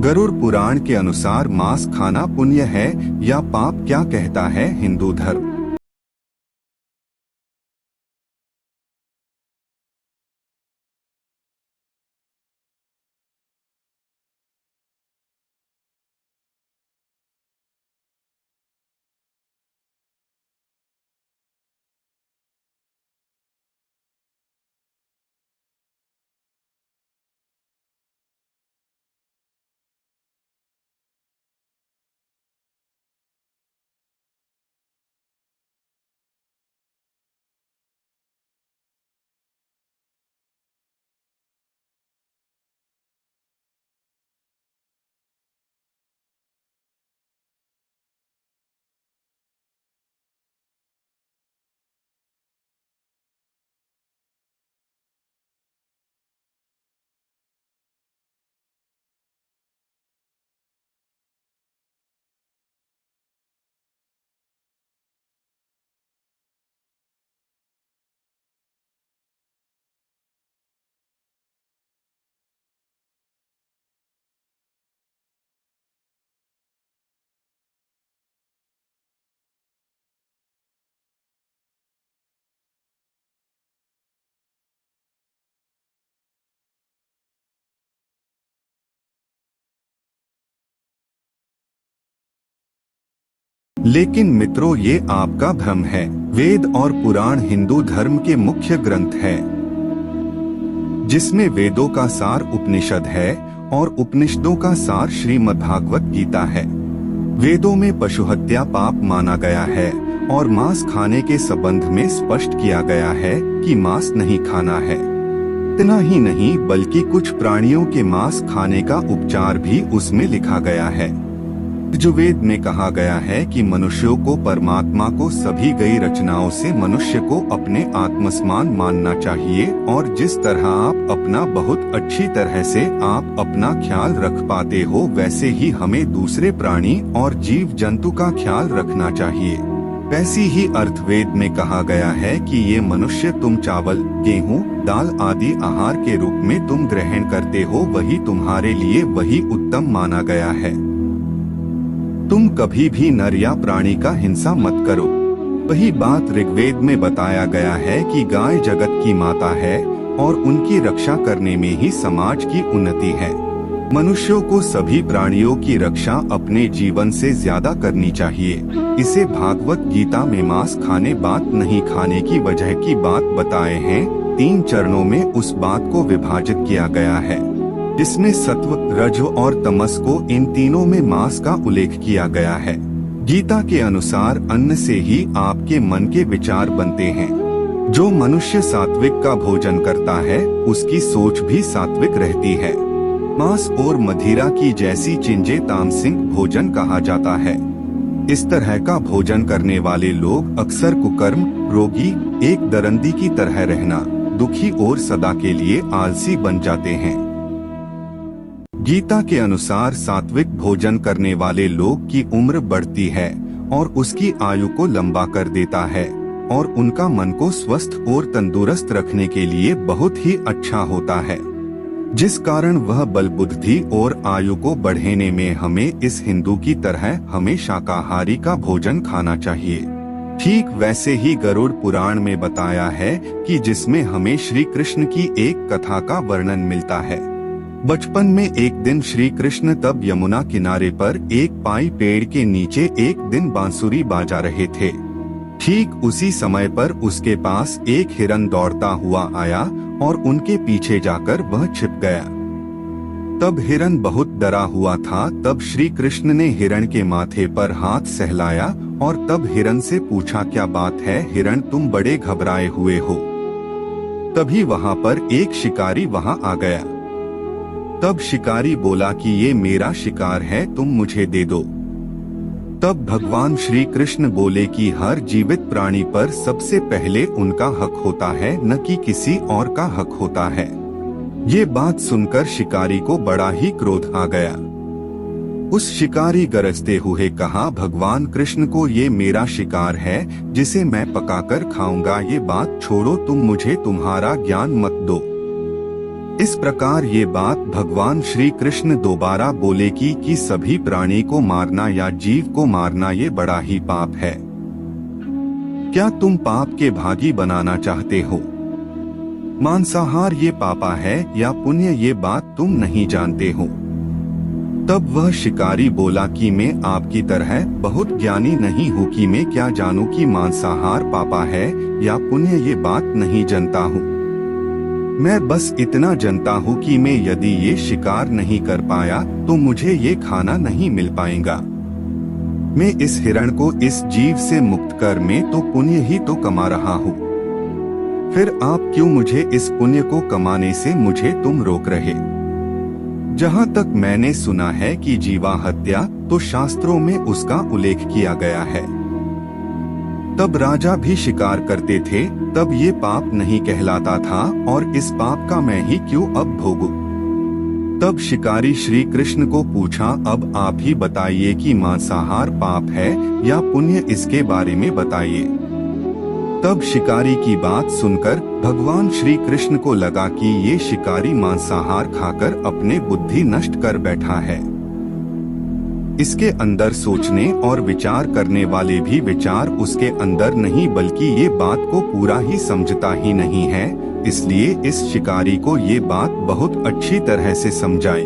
गरुड़ पुराण के अनुसार मांस खाना पुण्य है या पाप, क्या कहता है हिंदू धर्म। लेकिन मित्रों, ये आपका भ्रम है। वेद और पुराण हिंदू धर्म के मुख्य ग्रंथ हैं, जिसमें वेदों का सार उपनिषद है और उपनिषदों का सार श्रीमद्भागवत गीता है। वेदों में पशुहत्या पाप माना गया है और मांस खाने के संबंध में स्पष्ट किया गया है कि मांस नहीं खाना है। इतना ही नहीं बल्कि कुछ प्राणियों के मांस खाने का उपचार भी उसमें लिखा गया है। यजुर्वेद में कहा गया है कि मनुष्यों को परमात्मा को सभी गई रचनाओं से मनुष्य को अपने आत्मसमान मानना चाहिए और जिस तरह आप अपना बहुत अच्छी तरह से आप अपना ख्याल रख पाते हो, वैसे ही हमें दूसरे प्राणी और जीव जंतु का ख्याल रखना चाहिए। वैसी ही अर्थवेद में कहा गया है कि ये मनुष्य तुम चावल, गेहूं, दाल आदि आहार के रूप में तुम ग्रहण करते हो, वही तुम्हारे लिए वही उत्तम माना गया है। तुम कभी भी नर या प्राणी का हिंसा मत करो। वही बात ऋग्वेद में बताया गया है कि गाय जगत की माता है और उनकी रक्षा करने में ही समाज की उन्नति है। मनुष्यों को सभी प्राणियों की रक्षा अपने जीवन से ज्यादा करनी चाहिए। इसे भागवत गीता में मांस खाने बात नहीं खाने की वजह की बात बताए हैं। 3 चरणों में उस बात को विभाजित किया गया है, जिसमें सत्व, रज और तमस को इन तीनों में मांस का उल्लेख किया गया है। गीता के अनुसार अन्न से ही आपके मन के विचार बनते हैं। जो मनुष्य सात्विक का भोजन करता है उसकी सोच भी सात्विक रहती है। मांस और मदिरा की जैसी चीजें तामसिक भोजन कहा जाता है। इस तरह का भोजन करने वाले लोग अक्सर कुकर्म, रोगी, एक दरंदी की तरह रहना, दुखी और सदा के लिए आलसी बन जाते हैं। गीता के अनुसार सात्विक भोजन करने वाले लोग की उम्र बढ़ती है और उसकी आयु को लंबा कर देता है और उनका मन को स्वस्थ और तंदुरुस्त रखने के लिए बहुत ही अच्छा होता है, जिस कारण वह बल, बुद्धि और आयु को बढ़ाने में हमें इस हिंदू की तरह हमें शाकाहारी का भोजन खाना चाहिए। ठीक वैसे ही गरुड़ पुराण में बताया है कि जिसमें हमें श्री कृष्ण की एक कथा का वर्णन मिलता है। बचपन में एक दिन श्री कृष्ण तब यमुना किनारे पर एक पाई पेड़ के नीचे एक दिन बांसुरी बजा रहे थे। ठीक उसी समय पर उसके पास एक हिरन दौड़ता हुआ आया और उनके पीछे जाकर वह छिप गया। तब हिरन बहुत डरा हुआ था। तब श्री कृष्ण ने हिरन के माथे पर हाथ सहलाया और तब हिरन से पूछा, क्या बात है हिरन, तुम बड़े घबराए हुए हो। तभी वहाँ पर एक शिकारी वहाँ आ गया। तब शिकारी बोला कि ये मेरा शिकार है, तुम मुझे दे दो। तब भगवान श्री कृष्ण बोले कि हर जीवित प्राणी पर सबसे पहले उनका हक होता है, न कि किसी और का हक होता है। ये बात सुनकर शिकारी को बड़ा ही क्रोध आ गया। उस शिकारी गरजते हुए कहा, भगवान कृष्ण को ये मेरा शिकार है जिसे मैं पकाकर खाऊंगा, ये बात छोड़ो, तुम मुझे तुम्हारा ज्ञान मत दो। इस प्रकार ये बात भगवान श्री कृष्ण दोबारा बोले कि सभी प्राणी को मारना या जीव को मारना ये बड़ा ही पाप है। क्या तुम पाप के भागी बनाना चाहते हो? मांसाहार ये पापा है या पुण्य, ये बात तुम नहीं जानते हो। तब वह शिकारी बोला कि मैं आपकी तरह बहुत ज्ञानी नहीं हूँ कि मैं क्या जानूं कि मांसाहार पापा है या पुण्य, ये बात नहीं जानता हूँ। मैं बस इतना जानता हूँ कि मैं यदि ये शिकार नहीं कर पाया तो मुझे ये खाना नहीं मिल पाएगा। मैं इस हिरण को इस जीव से मुक्त कर मैं तो पुण्य ही तो कमा रहा हूँ। फिर आप क्यों मुझे इस पुण्य को कमाने से मुझे तुम रोक रहे? जहाँ तक मैंने सुना है कि जीवा हत्या तो शास्त्रों में उसका उल्लेख किया गया है। तब राजा भी शिकार करते थे, तब ये पाप नहीं कहलाता था और इस पाप का मैं ही क्यों अब भोगूं? तब शिकारी श्री कृष्ण को पूछा, अब आप ही बताइए कि मांसाहार पाप है या पुण्य, इसके बारे में बताइए। तब शिकारी की बात सुनकर भगवान श्री कृष्ण को लगा कि ये शिकारी मांसाहार खाकर अपने बुद्धि नष्ट कर बैठा है। इसके अंदर सोचने और विचार करने वाले भी विचार उसके अंदर नहीं, बल्कि ये बात को पूरा ही समझता ही नहीं है। इसलिए इस शिकारी को ये बात बहुत अच्छी तरह से समझाई।